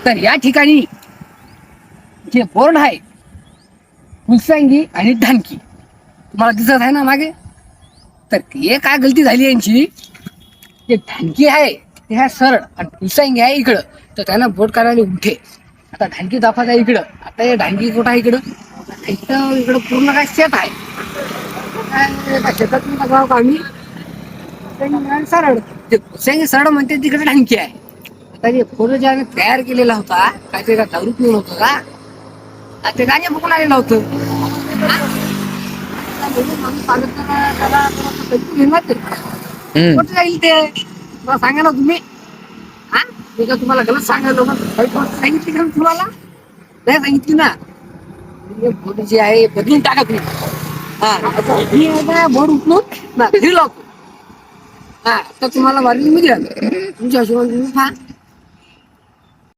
तर या ठिकाणी जे बोर्ड आहे फुलसांगी आणि ढानकी तुम्हाला दिसत आहे ना मागे. तर हे काय गलती झाली यांची, जे ढानकी आहे ते ह्या सरळ आणि फुलसांगी आहे इकडं. तर त्यांना बोट करायला उठे. आता ढानकी दाखवत आहे इकडं. आता हे ढानकी कुठं आहे इकडं, इकडं पूर्ण काय शेत आहे. काय शेतातून बघावं का आम्ही सरळ, ते फुलसांगी सरळ म्हणते तिकडे ढानकी आहे. आता जे फोटो जे आम्ही तयार केलेला होता काय ते का दारू पिऊन होतं का ते गाणे बघून आलेलं होतं. कुठं जाईल ते मला सांगा ना तुम्ही. हा मी का तुम्हाला गलत सांगायला सांगितली का तुम्हाला, नाही सांगितली ना. फोटो जे आहे बदलून टाका तुम्ही. हा बोर्ड उचलून ना घरी लावतो. हा तर तुम्हाला वारली मी तुमच्या हिशोबाने तुम्ही पहा.